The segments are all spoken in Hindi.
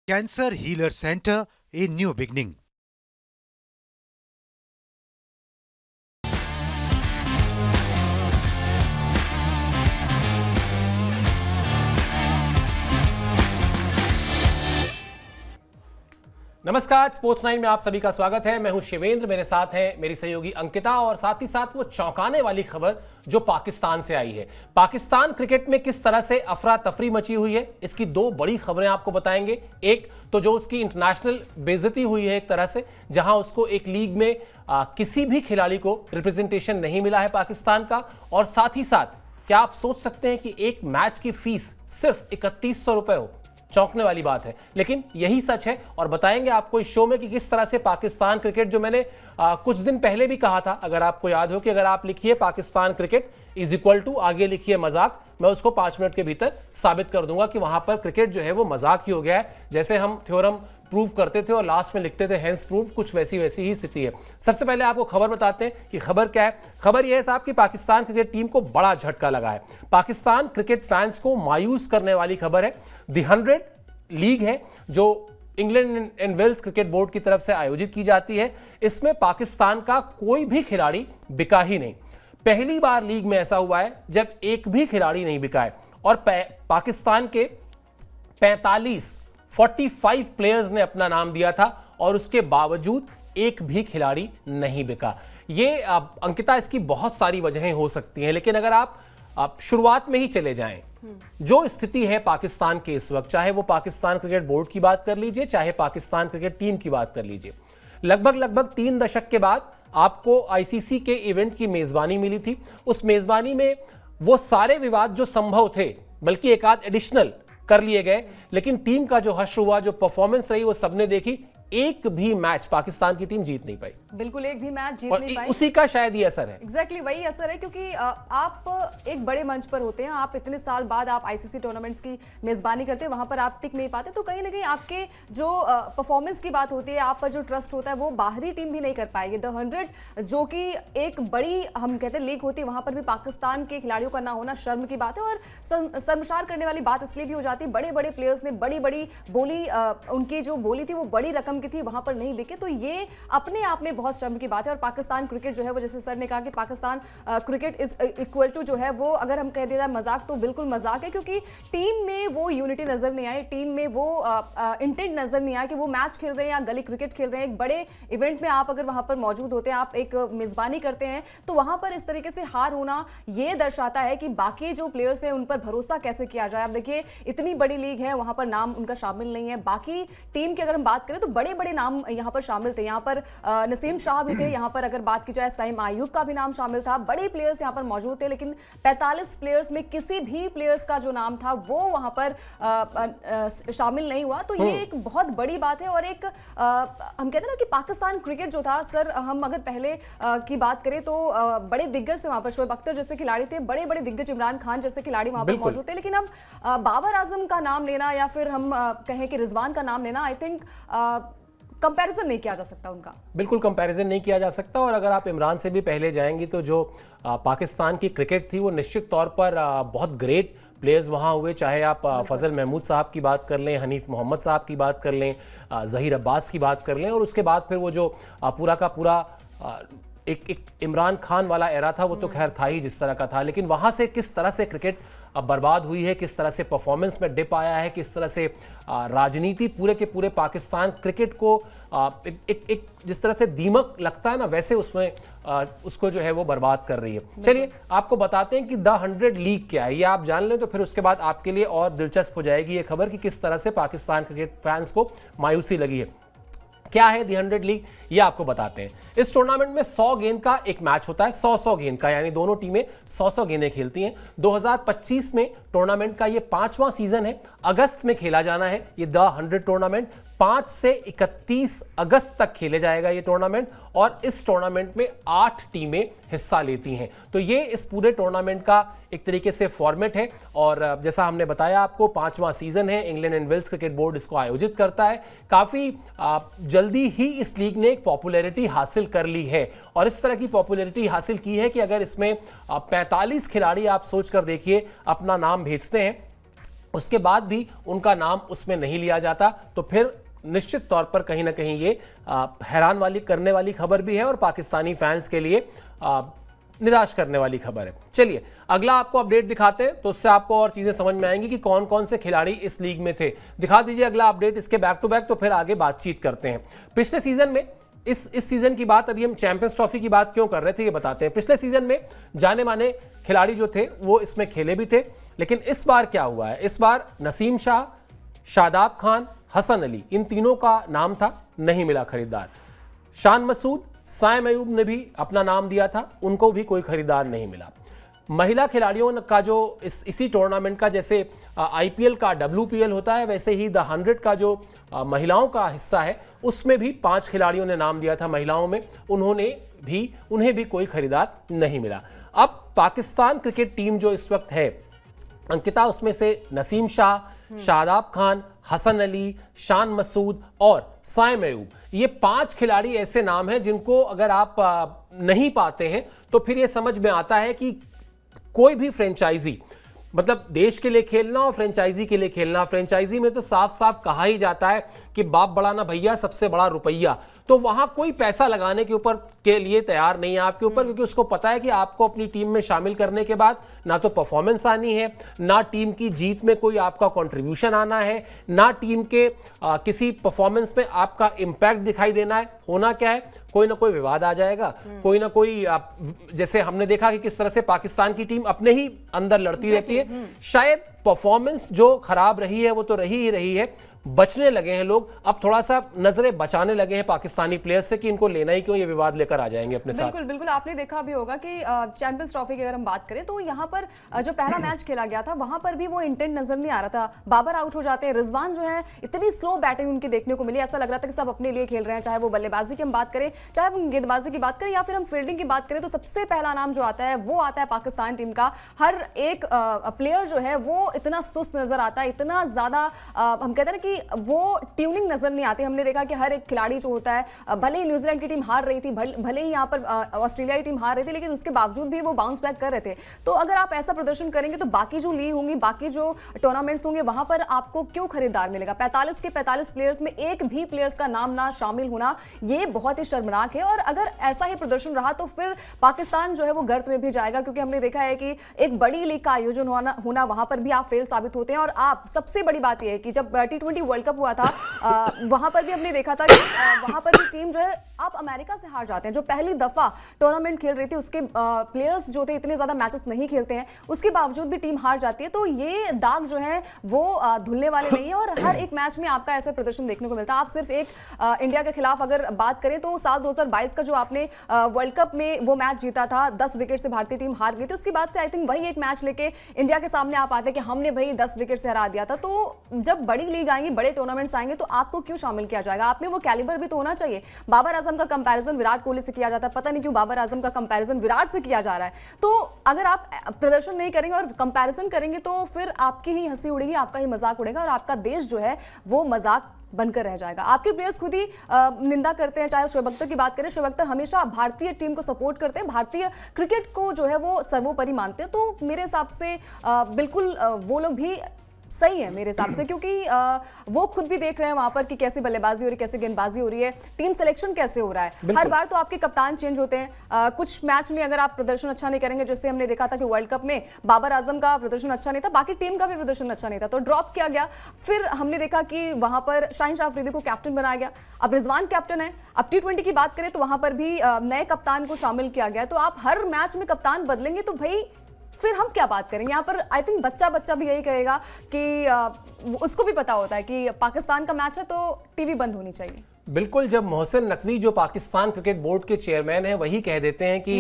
Cancer Healer Center, a new beginning. नमस्कार, स्पोर्ट्स 9 में आप सभी का स्वागत है। मैं हूं शिवेंद्र, मेरे साथ है मेरी सहयोगी अंकिता और साथ ही साथ वो चौंकाने वाली खबर जो पाकिस्तान से आई है। पाकिस्तान क्रिकेट में किस तरह से अफरा तफरी मची हुई है, इसकी दो बड़ी खबरें आपको बताएंगे। एक तो जो उसकी इंटरनेशनल बेइज्जती हुई है एक तरह से, जहां उसको एक लीग में किसी भी खिलाड़ी को रिप्रेजेंटेशन नहीं मिला है पाकिस्तान का, और साथ ही साथ क्या आप सोच सकते हैं कि एक मैच की फीस सिर्फ 3100 रुपए हो? चौंकने वाली बात है, लेकिन यही सच है। और बताएंगे आपको इस शो में कि किस तरह से पाकिस्तान क्रिकेट, जो मैंने कुछ दिन पहले भी कहा था, अगर आपको याद हो कि अगर आप लिखिए Pakistan cricket is equal to आगे लिखिए मजाक, मैं उसको 5 मिनट के भीतर साबित कर दूंगा कि वहां पर क्रिकेट जो है वो मजाक ही हो गया है। जैसे हम थ्योरम प्रूव करते थे और लास्ट में लिखते थे हेंस प्रूव, कुछ वैसी ही स्थिति है। सबसे पहले आपको खबर बताते हैं कि खबर क्या है। खबर यह है साहब कि पाकिस्तान क्रिकेट टीम को बड़ा झटका लगा है। पाकिस्तान क्रिकेट फैंस को मायूस करने वाली खबर है। द 100 लीग है जो England and Wales Cricket Board की तरफ से आयोजित की जाती है। इसमें पाकिस्तान का कोई भी खिलाड़ी बिका ही नहीं। पहली बार लीग में ऐसा हुआ है जब एक भी खिलाड़ी नहीं बिका है, और पाकिस्तान के 45 प्लेयर्स ने अपना नाम दिया था और उसके बावजूद एक भी खिलाड़ी नहीं बिका। ये अंकिता, इसकी बहुत सारी वजहें हो सकती हैं, लेकिन अगर आप शुरुआत में ही चले जाएं, जो स्थिति है पाकिस्तान के इस वक्त, चाहे वो पाकिस्तान क्रिकेट बोर्ड की बात कर लीजिए, चाहे पाकिस्तान क्रिकेट टीम की बात कर लीजिए, लगभग 3 दशक के बाद आपको आईसीसी के इवेंट की मेजबानी मिली थी। उस मेजबानी में वो सारे विवाद जो संभव थे, बल्कि एक आध एडिशनल कर लिए गए, लेकिन टीम का जो हश्र हुआ, जो परफॉर्मेंस रही, वो सबने देखी। एक भी मैच पाकिस्तान की टीम जीत नहीं पाई। बिल्कुल, एक भी मैच जीत नहीं पाई। उसी का शायद ये असर है। एग्जैक्टली वही असर है, क्योंकि आप एक बड़े मंच पर होते हैं, आप इतने साल बाद आप आईसीसी टूर्नामेंट्स की मेजबानी करते हैं, वहां पर आप टिक नहीं पाते, तो कहीं ना कहीं आपके जो परफॉर्मेंस की बात होती है, आप पर जो ट्रस्ट होता है, वो बाहरी टीम भी नहीं कर पाएगी। द 100 जो कि एक बड़ी, हम कहते हैं, लीग होती है, वहां पर भी पाकिस्तान के खिलाड़ियों का ना होना शर्म की बात है। और शर्मसार करने वाली बात इसलिए भी हो जाती है, बड़े बड़े प्लेयर्स ने बड़ी बड़ी बोली, उनकी जो बोली थी वो बड़ी रकम की थी, वहां पर नहीं बिके, तो ये अपने आप में बहुत शर्म की बात है। और पाकिस्तान क्रिकेट जो है वो, जैसे सर ने कहा कि Pakistan cricket is equal to जो है वो, अगर हम कह दिया जाए मजाक, तो बिल्कुल मजाक है, क्योंकि टीम में वो यूनिटी नजर नहीं आई, टीम में वो इंटेंट नजर नहीं आया कि वो मैच खेल रहे हैं या गली क्रिकेट खेल रहे हैं। एक बड़े इवेंट में आप अगर वहां पर मौजूद होते हैं, आप एक मेजबानी करते हैं, तो वहां पर इस तरीके से हार होना ये दर्शाता है कि बाकी जो प्लेयर्स हैं उन पर भरोसा कैसे किया जाए। आप देखिए, इतनी बड़ी लीग है, वहां पर नाम उनका शामिल नहीं है। बाकी टीम की अगर हम बात करें तो बड़े बड़े नाम यहां पर शामिल थे। यहां पर नसीम शाह भी थे, यहां पर अगर बात की जाए सईम आयूब का भी नाम शामिल था, बड़े प्लेयर्स यहां पर मौजूद थे। लेकिन 45 प्लेयर्स में किसी भी प्लेयर्स का जो नाम था वो वहां पर शामिल नहीं हुआ, तो ये एक बहुत बड़ी बात है। और एक हम कहते हैं ना कि पाकिस्तान क्रिकेट जो था, सर, हम अगर पहले की बात करें तो बड़े दिग्गज थे वहां पर, शोएब अख्तर जैसे खिलाड़ी थे, बड़े बड़े दिग्गज, इमरान खान जैसे खिलाड़ी वहां पर मौजूद थे। लेकिन अब बाबर आजम का नाम लेना, या फिर हम कहें कि रिजवान का नाम लेना, आई थिंक कंपैरिजन नहीं किया जा सकता उनका। बिल्कुल कंपैरिजन नहीं किया जा सकता। और अगर आप इमरान से भी पहले जाएंगी तो जो पाकिस्तान की क्रिकेट थी, वो निश्चित तौर पर बहुत ग्रेट प्लेयर्स वहाँ हुए। चाहे आप फजल महमूद साहब की बात कर लें, हनीफ मोहम्मद साहब की बात कर लें, जहीर अब्बास की बात कर लें, और उसके बाद फिर वो जो पूरा का पूरा एक इमरान खान वाला एरा था, वो तो खैर था ही जिस तरह का था। लेकिन वहाँ से किस तरह से क्रिकेट बर्बाद हुई है, किस तरह से परफॉर्मेंस में डिप आया है, किस तरह से राजनीति पूरे के पूरे पाकिस्तान क्रिकेट को एक जिस तरह से दीमक लगता है ना, वैसे उसमें उसको जो है वो बर्बाद कर रही है। चलिए आपको बताते हैं कि द 100 लीग क्या है, ये आप जान लें तो फिर उसके बाद आपके लिए और दिलचस्प हो जाएगी ये खबर कि किस तरह से पाकिस्तान क्रिकेट फैंस को मायूसी लगी है। क्या है दी 100 लीग, ये आपको बताते हैं। इस टूर्नामेंट में 100 गेंद का एक मैच होता है, 100 गेंद का, यानी दोनों टीमें 100 गेंदें खेलती हैं। 2025 में टूर्नामेंट का ये 5वां सीजन है। अगस्त में खेला जाना है ये द 100 टूर्नामेंट। 5 से 31 अगस्त तक खेले जाएगा ये टूर्नामेंट, और इस टूर्नामेंट में 8 टीमें हिस्सा लेती हैं। तो ये इस पूरे टूर्नामेंट का एक तरीके से फॉर्मेट है। और जैसा हमने बताया आपको, 5वां सीजन है, England and Wales Cricket Board इसको आयोजित करता है। काफी जल्दी ही इस लीग ने एक पॉपुलैरिटी हासिल कर ली है, और इस तरह की पॉपुलैरिटी हासिल की है कि अगर इसमें 45 खिलाड़ी, आप सोचकर देखिए, अपना नाम भेजते हैं उसके बाद भी उनका नाम उसमें नहीं लिया जाता, तो फिर निश्चित तौर पर कहीं ना कहीं ये हैरान वाली करने वाली खबर भी है और पाकिस्तानी फैंस के लिए निराश करने वाली खबर है। चलिए अगला आपको अपडेट दिखाते हैं, तो उससे आपको और चीजें समझ में आएंगी कि कौन कौन से खिलाड़ी इस लीग में थे। दिखा दीजिए अगला अपडेट इसके बैक टू बैक, तो फिर आगे बातचीत करते हैं। पिछले सीजन में इस सीजन की बात, अभी हम चैंपियंस ट्रॉफी की बात क्यों कर रहे थे ये बताते हैं। पिछले सीजन में जाने माने खिलाड़ी जो थे वो इसमें खेले भी थे, लेकिन इस बार क्या हुआ है, इस बार नसीम शाह, शादाब खान, हसन अली, इन तीनों का नाम था, नहीं मिला खरीदार। शान मसूद, साइम अयूब ने भी अपना नाम दिया था, उनको भी कोई खरीदार नहीं मिला। महिला खिलाड़ियों का जो इसी टूर्नामेंट का, जैसे आईपीएल का WPL होता है, वैसे ही द 100 का जो महिलाओं का हिस्सा है उसमें भी 5 खिलाड़ियों ने नाम दिया था महिलाओं में, उन्हें भी कोई खरीदार नहीं मिला। अब पाकिस्तान क्रिकेट टीम जो इस वक्त है अंकिता, उसमें से नसीम शाह, शादाब खान, हसन अली, शान मसूद और साइम अयूब, ये 5 खिलाड़ी ऐसे नाम हैं जिनको अगर आप नहीं पाते हैं तो फिर ये समझ में आता है कि कोई भी फ्रेंचाइजी, मतलब देश के लिए खेलना और फ्रेंचाइजी के लिए खेलना, फ्रेंचाइजी में तो साफ साफ कहा ही जाता है कि बाप बड़ा ना भैया, सबसे बड़ा रुपया, तो वहां कोई पैसा लगाने के लिए तैयार नहीं है आपके ऊपर, क्योंकि उसको पता है कि आपको अपनी टीम में शामिल करने के बाद ना तो परफॉर्मेंस आनी है, ना टीम की जीत में कोई आपका कंट्रीब्यूशन आना है, ना टीम के किसी परफॉर्मेंस में आपका इंपैक्ट दिखाई देना है। होना क्या है, कोई ना कोई विवाद आ जाएगा, कोई ना कोई जैसे हमने देखा कि किस तरह से पाकिस्तान की टीम अपने ही अंदर लड़ती रहती है। शायद परफॉर्मेंस जो खराब रही है वो तो रही ही रही है, बचने लगे हैं लोग, अब थोड़ा सा नजरें बचाने लगे हैं पाकिस्तानी प्लेयर्स से कि इनको लेना ही क्यों, ये विवाद लेकर आ जाएंगे अपने साथ। बिल्कुल बिल्कुल, आपने देखा भी होगा कि चैंपियंस ट्रॉफी की अगर हम बात करें तो यहाँ पर जो पहला मैच खेला गया था वहां पर भी वो इंटेंट नजर नहीं आ रहा था। बाबर आउट हो जाते हैं, रिजवान जो है इतनी स्लो बैटिंग उनकी देखने को मिली, ऐसा लग रहा था कि सब अपने लिए खेल रहे हैं, चाहे वो बल्लेबाजी की हम बात करें, चाहे वो गेंदबाजी की बात करें या फिर हम फील्डिंग की बात करें, तो सबसे पहला नाम जो आता है वो आता है पाकिस्तान टीम का। हर एक प्लेयर जो है वो इतना सुस्त नजर आता है, इतना ज्यादा हम कहते हैं ना कि वो ट्यूनिंग नजर नहीं आती। हमने देखा कि हर एक खिलाड़ी जो होता है, भले ही न्यूजीलैंड की टीम हार रही थी, भले ही यहाँ पर ऑस्ट्रेलिया की टीम हार रही थी, लेकिन उसके बावजूद भी वो बाउंस बैक कर रहे थे। तो अगर आप ऐसा प्रदर्शन करेंगे तो बाकी जो लीग होंगी, बाकी जो टूर्नामेंट्स होंगे, वहां पर आपको क्यों खरीदार मिलेगा। 45 के 45 प्लेयर्स में एक भी प्लेयर्स का नाम ना शामिल होना, ये बहुत ही शर्मनाक है। और अगर ऐसा ही प्रदर्शन रहा तो फिर पाकिस्तान जो है वो गर्त में भी जाएगा, क्योंकि हमने देखा है कि एक बड़ी लीग का आयोजन होना वहां पर भी आप फेल साबित होते हैं। और आप सबसे बड़ी बात यह है कि जब T20 वर्ल्ड कप हुआ था वहां पर भी हमने देखा था कि वहां पर भी टीम जो है, आप अमेरिका से हार जाते हैं, जो पहली दफा टूर्नामेंट खेल रही थी, उसके प्लेयर्स जो थे इतने ज्यादा मैचेस नहीं खेलते हैं, उसके बावजूद भी टीम हार जाती है। तो ये दाग जो है वो धुलने वाले नहीं है और हर एक मैच में आपका ऐसा प्रदर्शन देखने को मिलता है। आप सिर्फ एक इंडिया के खिलाफ अगर बात करें तो साल 2022 का जो आपने वर्ल्ड कप में वो मैच जीता था, 10 विकेट से भारतीय टीम हार गई थी, उसके बाद से आई थिंक वही एक मैच लेके इंडिया के सामने आप आते कि हमने भाई 10 विकेट से हरा दिया था। तो जब बड़ी लीग आएंगी, बड़े टूर्नामेंट्स आएंगे, तो आपको क्यों शामिल किया जाएगा। आप में वो कैलिबर भी तो होना चाहिए। बाबर आजम का कंपैरिजन विराट कोहली से किया जाता है, पता नहीं क्यों बाबर आजम का कंपैरिजन विराट से किया जा रहा है। तो अगर आप प्रदर्शन नहीं करेंगे और कंपैरिजन करेंगे तो फिर आपकी ही हंसी उड़ेगी, आपका ही मजाक उड़ेगा और आपका देश जो है वो मजाक बनकर रह जाएगा। आपके प्लेयर्स खुद ही निंदा करते हैं, चाहे शोएब अख्तर की बात करें, शोएब अख्तर हमेशा भारतीय टीम को सपोर्ट करते हैं, भारतीय क्रिकेट को जो है वो सर्वोपरि मानते हैं। तो मेरे हिसाब से बिल्कुल वो लोग भी सही है मेरे हिसाब से, क्योंकि वो खुद भी देख रहे हैं वहां पर कि कैसी बल्लेबाजी हो रही है, कैसे गेंदबाजी हो रही है, टीम सिलेक्शन कैसे हो रहा है। हर बार तो आपके कप्तान चेंज होते हैं, कुछ मैच में अगर आप प्रदर्शन अच्छा नहीं करेंगे, जैसे हमने देखा था कि वर्ल्ड कप में बाबर आजम का प्रदर्शन अच्छा नहीं था, बाकी टीम का भी प्रदर्शन अच्छा नहीं था, तो ड्रॉप किया गया। फिर हमने देखा कि वहां पर शाहीन शाह अफरीदी को कैप्टन बनाया गया, अब रिजवान कैप्टन है। अब T20 की बात करें तो वहां पर भी नए कप्तान को शामिल किया गया। तो आप हर मैच में कप्तान बदलेंगे तो भाई फिर हम क्या बात करेंगे। यहाँ पर आई थिंक बच्चा भी यही कहेगा कि उसको भी पता होता है कि पाकिस्तान का मैच है तो टीवी बंद होनी चाहिए। बिल्कुल, जब मोहसिन नकवी जो पाकिस्तान क्रिकेट बोर्ड के चेयरमैन हैं वही कह देते हैं कि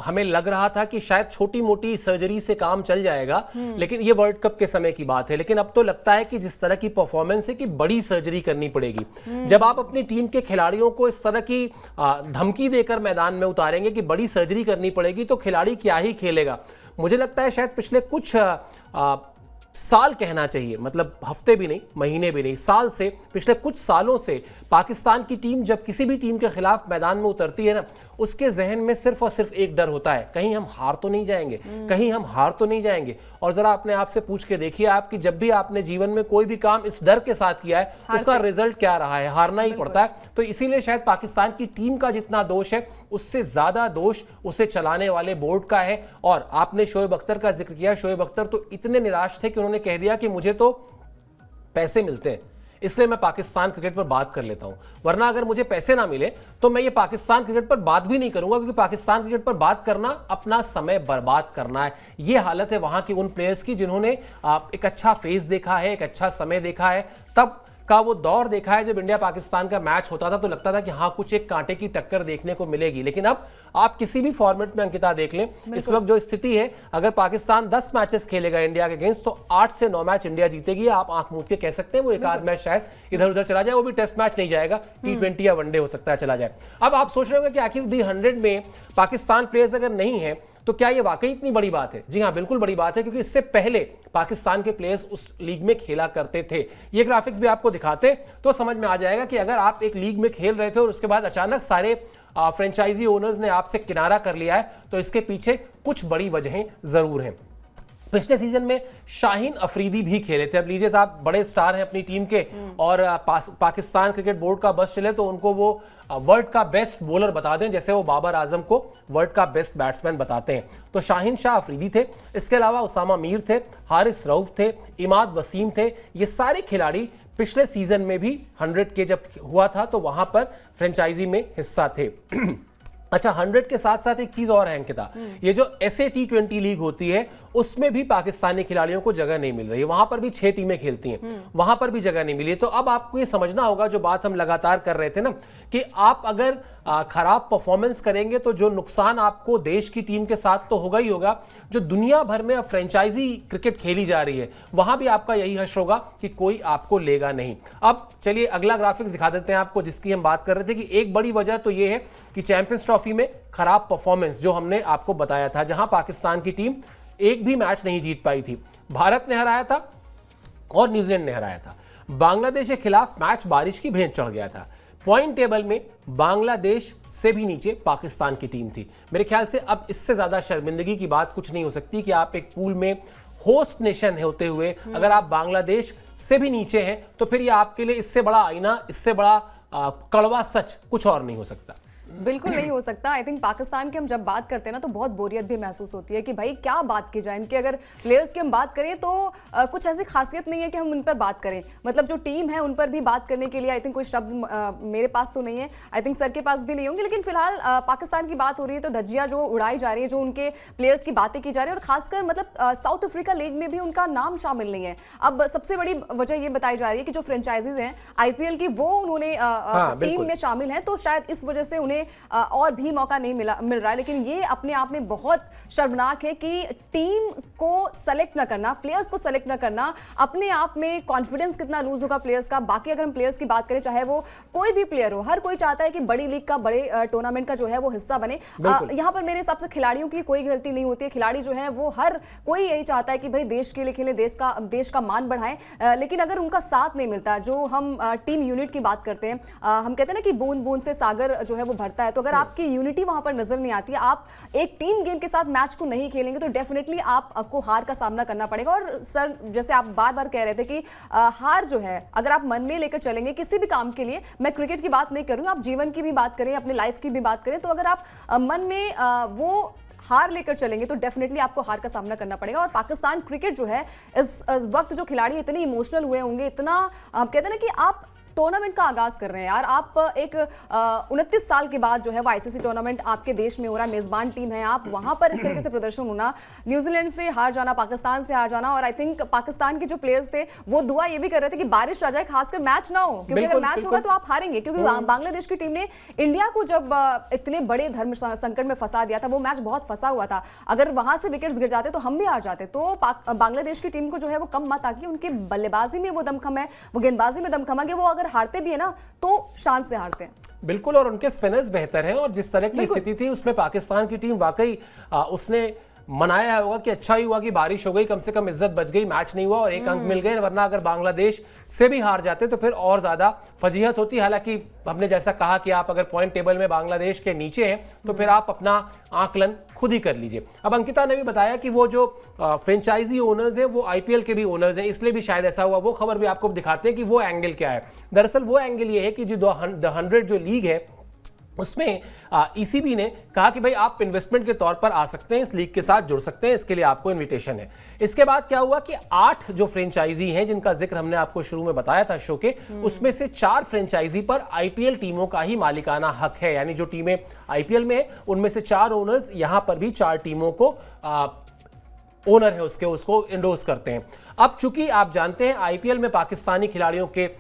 हमें लग रहा था कि शायद छोटी मोटी सर्जरी से काम चल जाएगा, लेकिन ये वर्ल्ड कप के समय की बात है, लेकिन अब तो लगता है कि जिस तरह की परफॉर्मेंस है कि बड़ी सर्जरी करनी पड़ेगी। जब आप अपनी टीम के खिलाड़ियों को इस तरह की धमकी देकर मैदान में उतारेंगे कि बड़ी सर्जरी करनी पड़ेगी, तो खिलाड़ी क्या ही खेलेगा। मुझे लगता है शायद पिछले कुछ साल कहना चाहिए, मतलब हफ्ते भी नहीं, महीने भी नहीं, साल से, पिछले कुछ सालों से पाकिस्तान की टीम जब किसी भी टीम के खिलाफ मैदान में उतरती है ना, उसके जहन में सिर्फ और सिर्फ एक डर होता है, कहीं हम हार तो नहीं जाएंगे, कहीं हम हार तो नहीं जाएंगे। और जरा अपने आप से पूछ के देखिए आप कि जब भी आपने जीवन में कोई भी काम इस डर के साथ किया है, उसका रिजल्ट क्या रहा है? हारना ही पड़ता है। तो इसीलिए शायद पाकिस्तान की टीम का जितना दोष है, उससे ज्यादा दोष उसे चलाने वाले बोर्ड का है। और आपने शोएब अख्तर का जिक्र किया, शोएब अख्तर तो इतने निराश थे कि उन्होंने कह दिया कि मुझे तो पैसे मिलते हैं, इसलिए मैं पाकिस्तान क्रिकेट पर बात कर लेता हूं, वरना अगर मुझे पैसे ना मिले तो मैं ये पाकिस्तान क्रिकेट पर बात भी नहीं करूंगा, क्योंकि पाकिस्तान क्रिकेट पर बात करना अपना समय बर्बाद करना है। ये हालत है वहां की उन प्लेयर्स की जिन्होंने एक अच्छा फेज देखा है, एक अच्छा समय देखा है। तब का वो दौर देखा है जब इंडिया पाकिस्तान का मैच होता था तो लगता था कि हाँ कुछ एक कांटे की टक्कर देखने को मिलेगी। लेकिन अब आप किसी भी फॉर्मेट में अंकिता देख लें, इस वक्त जो स्थिति है, अगर पाकिस्तान 10 मैचेस खेलेगा इंडिया के अगेंस्ट तो 8 से 9 मैच इंडिया जीतेगी। आप आंख मूंद के कह सकते हैं वो एक आध मैच शायद इधर उधर चला जाए, वो भी टेस्ट मैच नहीं जाएगा, T20 या वनडे हो सकता है चला जाए। अब आप सोच रहे होंगे कि आखिर दी 100 में पाकिस्तान प्लेयर्स अगर नहीं है तो क्या ये वाकई इतनी बड़ी बात है? जी हां, बिल्कुल बड़ी बात है, क्योंकि इससे पहले पाकिस्तान के प्लेयर्स उस लीग में खेला करते थे। ये ग्राफिक्स भी आपको दिखाते तो समझ में आ जाएगा कि अगर आप एक लीग में खेल रहे थे और उसके बाद अचानक सारे फ्रेंचाइजी ओनर्स ने आपसे किनारा कर लिया है, तो इसके पीछे कुछ बड़ी वजहें जरूर हैं। पिछले सीजन में शाहीन अफरीदी भी खेले थे। अब लीजिए साहब, बड़े स्टार हैं अपनी टीम के, और पाकिस्तान क्रिकेट बोर्ड का बस चले तो उनको वो वर्ल्ड का बेस्ट बॉलर बता दें, जैसे वो बाबर आजम को वर्ल्ड का बेस्ट बैट्समैन बताते हैं। तो शाहीन शाह अफरीदी थे, इसके अलावा उसामा मीर थे, हारिस रऊफ थे, इमाद वसीम थे। ये सारे खिलाड़ी पिछले सीजन में भी 100 के जब हुआ था तो वहां पर फ्रेंचाइजी में हिस्सा थे। अच्छा, 100 के साथ साथ एक चीज और है अंकिता, ये जो SA T20 लीग होती है उसमें भी पाकिस्तानी खिलाड़ियों को जगह नहीं मिल रही है। वहां पर भी 6 टीमें खेलती हैं, वहां पर भी जगह नहीं मिली है। तो अब आपको ये समझना होगा, जो बात हम लगातार कर रहे थे ना, कि आप अगर खराब परफॉर्मेंस करेंगे तो जो नुकसान आपको देश की टीम के साथ तो होगा ही होगा, जो दुनिया भर में अब फ्रेंचाइजी क्रिकेट खेली जा रही है वहां भी आपका यही हश्र होगा कि कोई आपको लेगा नहीं। अब चलिए अगला ग्राफिक्स दिखा देते हैं आपको, जिसकी हम बात कर रहे थे कि एक बड़ी वजह तो ये है कि चैंपियंस ट्रॉफी में खराब परफॉर्मेंस जो हमने आपको बताया था, जहां पाकिस्तान की टीम एक भी मैच नहीं जीत पाई थी। भारत ने हराया था और न्यूजीलैंड ने हराया था। बांग्लादेश के खिलाफ मैच बारिश की भेंट चढ़ गया था। पॉइंट टेबल में बांग्लादेश से भी नीचे पाकिस्तान की टीम थी। मेरे ख्याल से अब इससे ज्यादा शर्मिंदगी की बात कुछ नहीं हो सकती कि आप एक पूल में होस्ट नेशन होते हुए अगर आप बांग्लादेश से भी नीचे हैं तो फिर ये आपके लिए इससे बड़ा आईना, इससे बड़ा कड़वा सच कुछ और नहीं हो सकता। बिल्कुल नहीं हो सकता। आई थिंक पाकिस्तान की हम जब बात करते हैं ना तो बहुत बोरियत भी महसूस होती है कि भाई क्या बात की जाए इनके। अगर प्लेयर्स की हम बात करें तो कुछ ऐसी खासियत नहीं है कि हम उन पर बात करें, मतलब जो टीम है उन पर भी बात करने के लिए आई थिंक कोई शब्द मेरे पास तो नहीं है, आई थिंक सर के पास भी नहीं होंगे। लेकिन फिलहाल पाकिस्तान की बात हो रही है तो धज्जियां जो उड़ाई जा रही है, जो उनके प्लेयर्स की बातें की जा रही है, और खासकर मतलब साउथ अफ्रीका लीग में भी उनका नाम शामिल नहीं है। अब सबसे बड़ी वजह ये बताई जा रही है कि जो फ्रेंचाइजीज हैं IPL की वो उन्होंने टीम में शामिल है, तो शायद इस वजह से उन्हें और भी मौका नहीं मिल रहा है। लेकिन ये अपने आप में बहुत शर्मनाक है कि टीम को सेलेक्ट ना करना, प्लेयर्स को सेलेक्ट ना करना, अपने आप में कॉन्फिडेंस कितना लूज होगा प्लेयर्स का। बाकी अगर हम प्लेयर्स की बात करें, चाहे वो कोई भी प्लेयर हो, हर कोई चाहता है कि बड़ी लीग का, बड़े टूर्नामेंट का जो है वो हिस्सा बने। यहाँ पर मेरे हिसाब से खिलाड़ियों की कोई गलती नहीं होती है। खिलाड़ी जो है वो हर कोई यही चाहता है कि भाई देश के लिए खेले, देश का मान बढ़ाएं। लेकिन अगर उनका साथ नहीं मिलता, जो हम टीम यूनिट की बात करते हैं, हम कहते हैं ना कि बूंद बूंद से सागर जो है वो भरता है, तो अगर आपकी यूनिटी वहां पर नजर नहीं आती है, आप एक टीम गेम के साथ मैच को नहीं खेलेंगे, तो डेफिनेटली आपको हार का सामना करना पड़ेगा। और सर जैसे आप बार बार कह रहे थे कि हार जो है अगर आप मन में लेकर चलेंगे किसी भी काम के लिए, मैं क्रिकेट की बात नहीं करूंगा, आप जीवन की भी बात करें, अपने लाइफ की भी बात करें, तो अगर आप मन में वो हार लेकर चलेंगे तो डेफिनेटली आपको हार का सामना करना पड़ेगा। और पाकिस्तान क्रिकेट जो है इस वक्त जो खिलाड़ी इतने इमोशनल हुए होंगे, इतना हम कहते हैं ना कि आप टूर्नामेंट का आगाज कर रहे हैं यार, आप एक 29 साल के बाद जो है वो ICC टूर्नामेंट आपके देश में हो रहा है, मेजबान टीम है आप, वहां पर इस तरीके से प्रदर्शन होना, न्यूजीलैंड से हार जाना, पाकिस्तान से हार जाना, और आई थिंक पाकिस्तान के जो प्लेयर्स थे वो दुआ ये भी कर रहे थे कि बारिश आ जाए, खासकर मैच ना हो, क्योंकि अगर मैच होगा तो आप हारेंगे। क्योंकि बांग्लादेश की टीम ने इंडिया को जब इतने बड़े धर्म संकट में फंसा दिया था, वो मैच बहुत फंसा हुआ था, अगर वहां से विकेट्स गिर जाते तो हम भी हार जाते। तो बांग्लादेश की टीम को जो है वो कम मत आकी, उनकी बल्लेबाजी में वो दमखम है, वो गेंदबाजी में दमखम है कि वो अगर हारते भी है ना तो शान से हारते हैं। बिल्कुल, और उनके स्पिनर्स बेहतर हैं, और जिस तरह की स्थिति थी उसमें पाकिस्तान की टीम वाकई उसने मनाया होगा कि अच्छा ही हुआ कि बारिश हो गई, कम से कम इज्जत बच गई, मैच नहीं हुआ और एक अंक मिल गए, वरना अगर बांग्लादेश से भी हार जाते तो फिर और ज्यादा फजीहत होती। हालांकि हमने जैसा कहा कि आप अगर पॉइंट टेबल में बांग्लादेश के नीचे हैं तो फिर आप अपना आकलन खुद ही कर लीजिए। अब अंकिता ने भी बताया कि वो जो फ्रेंचाइजी ओनर्स हैं वो आईपीएल के भी ओनर्स हैं, इसलिए भी शायद ऐसा हुआ। वो खबर भी आपको दिखाते हैं कि वो एंगल क्या है। दरअसल वो एंगल ये है कि जो द 100 जो लीग है उसमें ईसीबी ने कहा कि भाई आप इन्वेस्टमेंट के तौर पर आ सकते हैं, इस लीग के साथ जुड़ सकते हैं, इसके लिए आपको इनविटेशन है। इसके बाद क्या हुआ कि 8 जो फ्रेंचाइजी हैं जिनका जिक्र हमने आपको शुरू में बताया था शो के, उसमें से 4 फ्रेंचाइजी पर आईपीएल टीमों का ही मालिकाना हक है। यानी जो टीमें आईपीएल में है उनमें से 4 ओनर्स यहां पर भी 4 टीमों को ओनर है उसको इंडोर्स करते हैं। अब चूंकि आप जानते हैं आईपीएल में पाकिस्तानी खिलाड़ियों के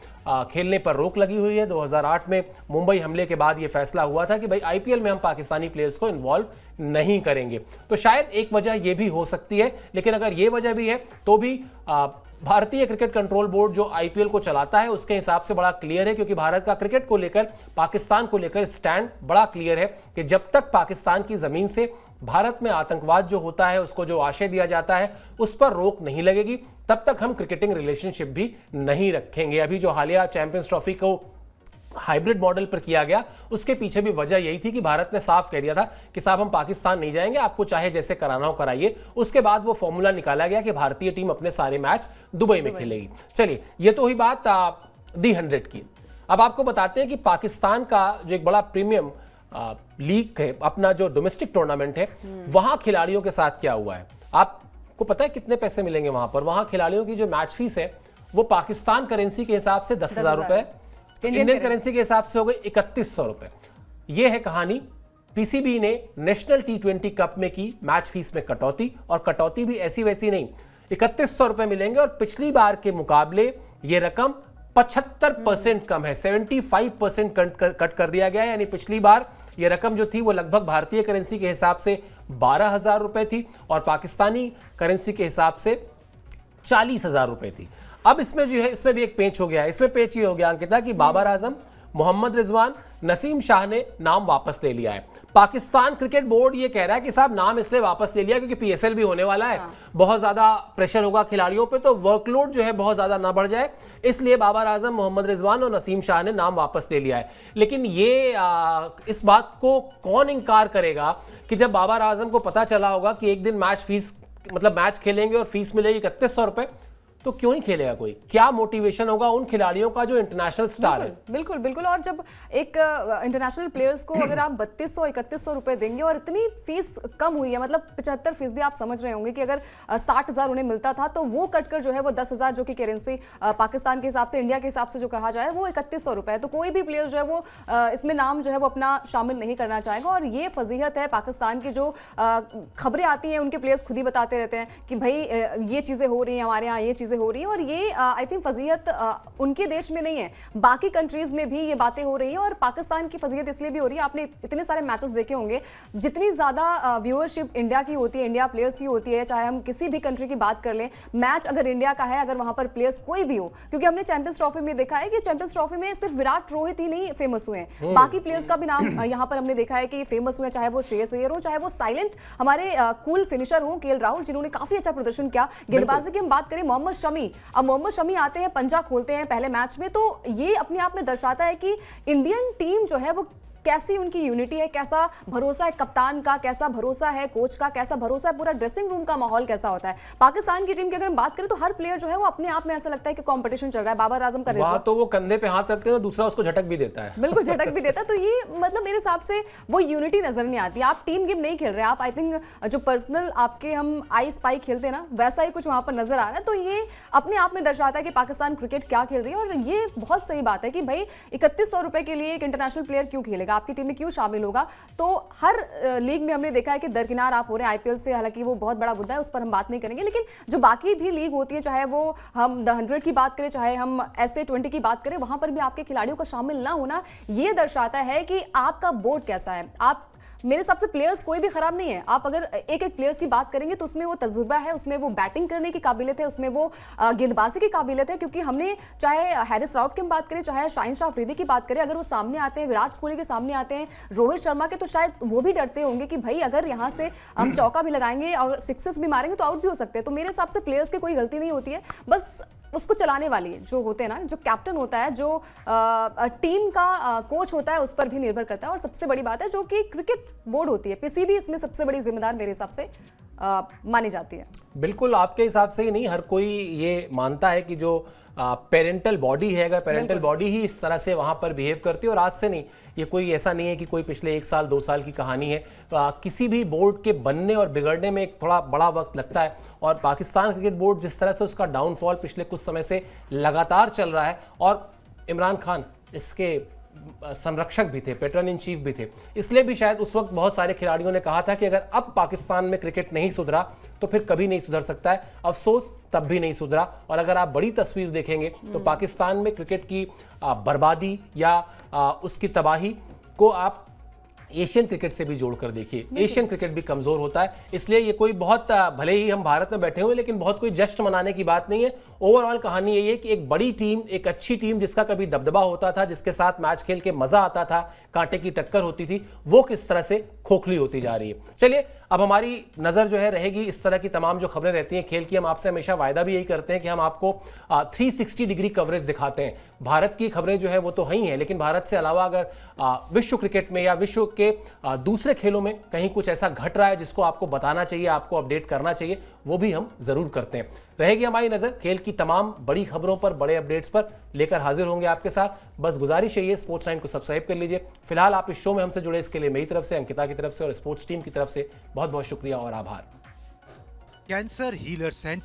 खेलने पर रोक लगी हुई है। 2008 में मुंबई हमले के बाद यह फैसला हुआ था कि भाई आईपीएल में हम पाकिस्तानी प्लेयर्स को इन्वॉल्व नहीं करेंगे। तो शायद एक वजह यह भी हो सकती है, लेकिन अगर यह वजह भी है तो भी भारतीय क्रिकेट कंट्रोल बोर्ड जो आईपीएल को चलाता है उसके हिसाब से बड़ा क्लियर है, क्योंकि भारत का क्रिकेट को लेकर, पाकिस्तान को लेकर स्टैंड बड़ा क्लियर है कि जब तक पाकिस्तान की जमीन से भारत में आतंकवाद जो होता है उसको जो आशय दिया जाता है उस पर रोक नहीं लगेगी, तब तक हम क्रिकेटिंग रिलेशनशिप भी नहीं रखेंगे। अभी जो हालिया चैंपियंस ट्रॉफी को हाइब्रिड मॉडल पर किया गया उसके पीछे भी वजह यही थी कि भारत ने साफ कह दिया था कि साहब हम पाकिस्तान नहीं जाएंगे, आपको चाहे जैसे कराना हो कराइए। उसके बाद वो फॉर्मूला निकाला गया कि भारतीय टीम अपने सारे मैच दुबई में खेलेगी। चलिए, ये तो हुई बात दी 100 की। अब आपको बताते हैं कि पाकिस्तान का जो एक बड़ा प्रीमियम लीग है, अपना जो डोमेस्टिक टूर्नामेंट है, वहां खिलाड़ियों के साथ क्या हुआ है। आपको पता है कितने पैसे मिलेंगे वहां पर? वहां खिलाड़ियों की जो मैच फीस है वो पाकिस्तान करेंसी के हिसाब से 10,000 रुपए, इंडियन करेंसी के हिसाब से हो गई 3100 रुपए। यह है कहानी। पीसीबी ने नेशनल T20 कप में की मैच फीस में कटौती, और कटौती भी ऐसी वैसी नहीं, 3100 रुपए मिलेंगे। और पिछली बार के मुकाबले यह रकम 75% कम है, 75% कट कर दिया गया है। यानी पिछली बार यह रकम जो थी वो लगभग भारतीय करेंसी के हिसाब से 12,000 रुपए थी और पाकिस्तानी करेंसी के हिसाब से 40,000 रुपए थी। अब इसमें जो है, इसमें भी एक पेच हो गया है। इसमें पेच ये हो गया अंकिता कि बाबर आजम, मोहम्मद रिजवान, नसीम शाह ने नाम वापस ले लिया है। पाकिस्तान क्रिकेट बोर्ड ये कह रहा है कि साहब नाम इसलिए वापस ले लिया क्योंकि पीएसएल भी होने वाला है, बहुत ज्यादा प्रेशर होगा खिलाड़ियों पे, तो वर्कलोड जो है बहुत ज्यादा ना बढ़ जाए, इसलिए बाबर आजम, मोहम्मद रिजवान और नसीम शाह ने नाम वापस ले लिया है। लेकिन ये इस बात को कौन इंकार करेगा कि जब बाबर आजम को पता चला होगा कि एक दिन मैच फीस, मतलब मैच खेलेंगे और फीस मिलेगी 3100 रुपए, तो क्यों ही खेलेगा कोई? क्या मोटिवेशन होगा उन खिलाड़ियों का जो इंटरनेशनल स्टार है? बिल्कुल बिल्कुल। और जब एक इंटरनेशनल प्लेयर्स को अगर आप 3200-3100 रुपए देंगे और इतनी फीस कम हुई है, मतलब 75%, आप समझ रहे होंगे कि अगर 60,000 उन्हें मिलता था तो वो कटकर जो है वो 10,000 जो कि करेंसी पाकिस्तान के हिसाब से, इंडिया के हिसाब से जो कहा जाए, वो 3100 रुपए है। तो कोई भी प्लेयर जो है वो इसमें नाम जो है वो अपना शामिल नहीं करना चाहेगा। और ये फजीहत है पाकिस्तान की। जो खबरें आती हैं उनके प्लेयर्स खुद ही बताते रहते हैं कि भाई ये चीजें हो रही हैं हमारे यहाँ, ये चीजें हो रही है। और ये आई थिंक फजीहत उनके देश में नहीं है, बाकी कंट्रीज में भी ये बातें हो रही है। और पाकिस्तान की फजीहत इसलिए भी हो रही है, आपने इतने सारे मैचेस देखे होंगे, जितनी ज्यादा व्यूअरशिप इंडिया की होती है, इंडिया प्लेयर्स की होती है, चाहे हम किसी भी कंट्री की बात कर लें, मैच अगर इंडिया का है, अगर वहां पर प्लेयर्स कोई भी हो, क्योंकि हमने चैंपियंस ट्रॉफी में देखा है कि चैंपियंस ट्रॉफी में सिर्फ विराट रोहित ही नहीं फेमस हुए हैं, बाकी प्लेयर्स का भी नाम यहाँ पर हमने देखा है कि फेमस हुए, चाहे वो श्रेयस अय्यर हो, चाहे वो साइलेंट हमारे कूल फिनिशर हो केएल राहुल, जिन्होंने काफी अच्छा प्रदर्शन किया। गेंदबाजी की हम बात करें, मोहम्मद शमी, अब मोहम्मद शमी आते हैं, पंजा खोलते हैं पहले मैच में, तो ये अपने आप में दर्शाता है कि इंडियन टीम जो है वो कैसी उनकी यूनिटी है, कैसा भरोसा है कप्तान का, कैसा भरोसा है कोच का, कैसा भरोसा है पूरा ड्रेसिंग रूम का माहौल कैसा होता है। पाकिस्तान की टीम की अगर हम बात करें तो हर प्लेयर जो है वो अपने आप में ऐसा लगता है कि कंपटीशन चल रहा है। बाबर आजम का वहां तो वो कंधे पे हाथ रखते हैं तो दूसरा उसको झटक भी देता है, बिल्कुल झटक भी देता है। तो ये मतलब मेरे हिसाब से वो यूनिटी नजर नहीं आती। आप टीम गेम नहीं खेल रहे, आप आई थिंक जो पर्सनल आपके हम आई स्पाई खेलते हैं ना, वैसा ही कुछ वहां पर नजर आ रहा है। तो ये अपने आप में दर्शाता है कि पाकिस्तान क्रिकेट क्या खेल रही है। और ये बहुत सही बात है कि भाई 3100 रुपए के लिए एक इंटरनेशनल प्लेयर क्यों खेलेगा, आपकी टीम में क्यों शामिल होगा। तो हर लीग में हमने देखा है कि दरकिनार आप हो रहे हैं आईपीएल से, हालांकि वो बहुत बड़ा मुद्दा है, उस पर हम बात नहीं करेंगे। लेकिन जो बाकी भी लीग होती है, चाहे वो हम द 100 की बात करें, चाहे हम SA20 की बात करें, वहां पर भी आपके खिलाड़ियों का शामिल ना होना ये दर्शाता है कि आपका बोर्ड कैसा है, आप मेरे हिसाब से प्लेयर्स कोई भी खराब नहीं है। आप अगर एक एक प्लेयर्स की बात करेंगे तो उसमें वो तजुर्बा है, उसमें वो बैटिंग करने की काबिलियत है, उसमें वो गेंदबाजी की काबिलियत है। क्योंकि हमने चाहे हैरिस राउफ की हम बात करें, चाहे शाहिन शाह अफरीदी की बात करें, अगर वो सामने आते हैं, विराट कोहली के सामने आते हैं, रोहित शर्मा के, तो शायद वो भी डरते होंगे कि भाई अगर यहाँ से हम चौका भी लगाएंगे और सिक्सेस भी मारेंगे तो आउट भी हो सकते हैं। तो मेरे हिसाब से प्लेयर्स की कोई गलती नहीं होती है, बस उसको चलाने वाली जो होते हैं ना, जो कैप्टन होता है, जो टीम का कोच होता है, उस पर भी निर्भर करता है। और सबसे बड़ी बात है जो कि क्रिकेट बोर्ड होती है, पीसीबी इसमें सबसे बड़ी जिम्मेदार मेरे हिसाब से मानी जाती है। बिल्कुल आपके हिसाब से ही नहीं, हर कोई ये मानता है कि जो पेरेंटल बॉडी है, अगर पेरेंटल बॉडी ही इस तरह से वहां पर बिहेव करती है, और आज से नहीं, ये कोई ऐसा नहीं है कि कोई पिछले 1 साल 2 साल की कहानी है। किसी भी बोर्ड के बनने और बिगड़ने में एक थोड़ा बड़ा वक्त लगता है, और पाकिस्तान क्रिकेट बोर्ड जिस तरह से उसका डाउनफॉल पिछले कुछ समय से लगातार चल रहा है, और इमरान खान इसके संरक्षक भी थे, पैटर्न इन चीफ भी थे, इसलिए भी शायद उस वक्त बहुत सारे खिलाड़ियों ने कहा था कि अगर अब पाकिस्तान में क्रिकेट नहीं सुधरा तो फिर कभी नहीं सुधर सकता है। अफसोस तब भी नहीं सुधरा, और अगर आप बड़ी तस्वीर देखेंगे तो पाकिस्तान में क्रिकेट की बर्बादी या उसकी तबाही को आप एशियन क्रिकेट से भी जोड़कर देखिए। एशियन क्रिकेट भी कमजोर होता है, इसलिए ये कोई बहुत, भले ही हम भारत में बैठे हुए, लेकिन बहुत कोई जश्न मनाने की बात नहीं है। ओवरऑल कहानी यही है कि एक बड़ी टीम, एक अच्छी टीम जिसका कभी दबदबा होता था, जिसके साथ मैच खेल के मजा आता था, कांटे की टक्कर होती थी, वो किस तरह से खोखली होती जा रही है। चलिए अब हमारी नजर जो है रहेगी इस तरह की तमाम जो खबरें रहती हैं खेल की। हम आपसे हमेशा वायदा भी यही करते हैं कि हम आपको 360 डिग्री कवरेज दिखाते हैं। भारत की खबरें जो है वो तो ही हैं, लेकिन भारत से अलावा अगर विश्व क्रिकेट में या विश्व के दूसरे खेलों में कहीं कुछ ऐसा घट रहा है जिसको आपको बताना चाहिए, आपको अपडेट करना चाहिए, वो भी हम जरूर करते हैं। रहेगी हमारी नजर खेल की तमाम बड़ी खबरों पर, बड़े अपडेट्स पर लेकर हाजिर होंगे आपके साथ। बस गुजारिश है स्पोर्ट्स 9 को सब्सक्राइब कर लीजिए। फिलहाल आप इस शो में हमसे जुड़े इसके लिए मेरी तरफ से, अंकिता की तरफ से और स्पोर्ट्स टीम की तरफ से बहुत बहुत शुक्रिया और आभार। Cancer healer centre